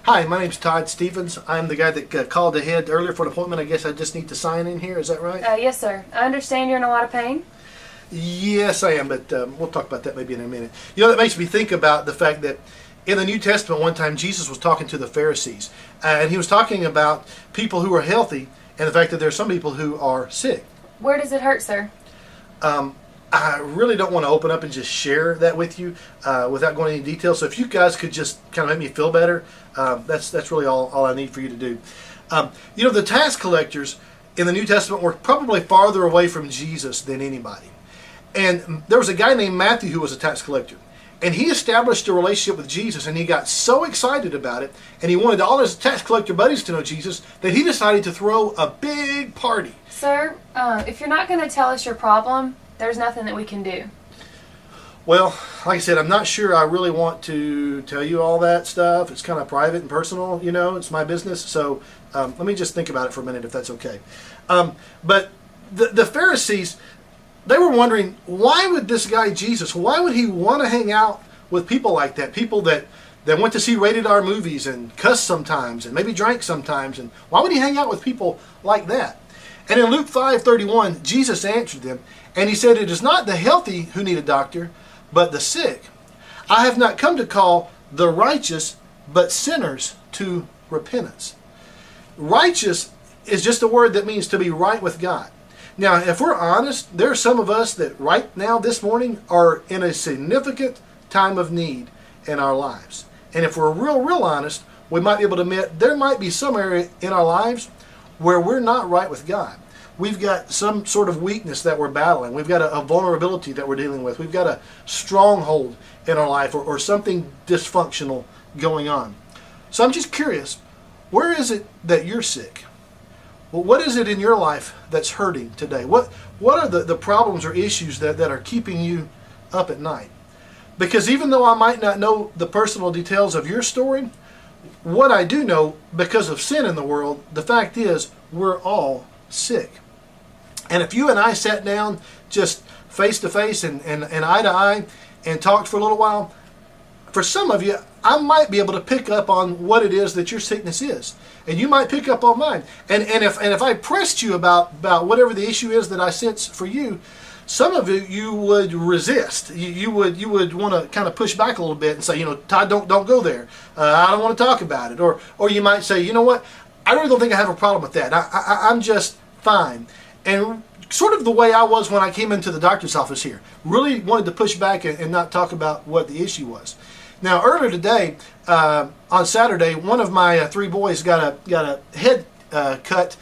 Hi, my name's Todd Stevens. I'm the guy that called ahead earlier for an appointment. I guess I just need to sign in here. Is that right? Yes, sir. I understand you're in a lot of pain. Yes, I am, but we'll talk about that maybe in a minute. You know, that makes me think about the fact that in the New Testament one time Jesus was talking to the Pharisees, and he was talking about people who are healthy and the fact that there are some people who are sick. Where does it hurt, sir? I really don't want to open up and just share that with you without going into detail. So if you guys could just kind of make me feel better, that's really all I need for you to do. You know, the tax collectors in the New Testament were probably farther away from Jesus than anybody. And there was a guy named Matthew who was a tax collector. And he established a relationship with Jesus, and he got so excited about it, and he wanted all his tax collector buddies to know Jesus, that he decided to throw a big party. Sir, if you're not going to tell us your problem, there's nothing that we can do. Well, like I said, I'm not sure I really want to tell you all that stuff. It's kind of private and personal, you know. It's my business. So let me just think about it for a minute, if that's okay. But the Pharisees, they were wondering, why would this guy Jesus, why would he want to hang out with people like that? People that went to see rated R movies and cussed sometimes and maybe drank sometimes. And why would he hang out with people like that? And in Luke 5:31, Jesus answered them, and he said, "It is not the healthy who need a doctor, but the sick. I have not come to call the righteous, but sinners to repentance." Righteous is just a word that means to be right with God. Now, if we're honest, there are some of us that right now, this morning, are in a significant time of need in our lives. And if we're real honest, we might be able to admit there might be some area in our lives where we're not right with God. We've got some sort of weakness that we're battling. We've got a vulnerability that we're dealing with. We've got a stronghold in our life or something dysfunctional going on. So I'm just curious, where is it that you're sick? Well, what is it in your life that's hurting today? What are the problems or issues that are keeping you up at night? Because even though I might not know the personal details of your story, what I do know, because of sin in the world, the fact is we're all sick. And if you and I sat down just face to face and eye to eye and talked for a little while, for some of you, I might be able to pick up on what it is that your sickness is. And you might pick up on mine. And if I pressed you about whatever the issue is that I sense for you, some of you would resist. You would want to kind of push back a little bit and say, you know, Todd, don't go there. I don't want to talk about it. Or you might say, you know what, I really don't think I have a problem with that. I'm just fine. And sort of the way I was when I came into the doctor's office here. Really wanted to push back and not talk about what the issue was. Now, earlier today, on Saturday, one of my three boys got a head cut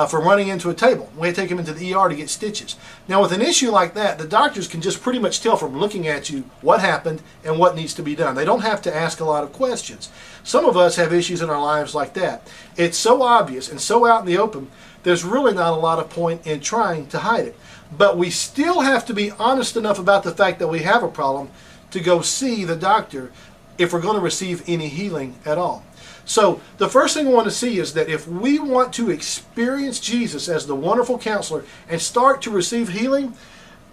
from running into a table. We had to take him into the ER to get stitches. Now, with an issue like that, the doctors can just pretty much tell from looking at you what happened and what needs to be done. They don't have to ask a lot of questions. Some of us have issues in our lives like that. It's so obvious and so out in the open, there's really not a lot of point in trying to hide it. But we still have to be honest enough about the fact that we have a problem to go see the doctor if we're going to receive any healing at all. So the first thing I want to see is that if we want to experience Jesus as the wonderful counselor and start to receive healing,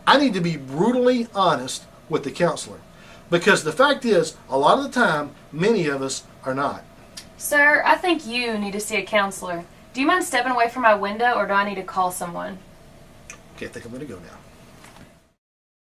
I need to be brutally honest with the counselor. Because the fact is, a lot of the time, many of us are not. Sir, I think you need to see a counselor. Do you mind stepping away from my window, or do I need to call someone? Okay, I think I'm going to go now.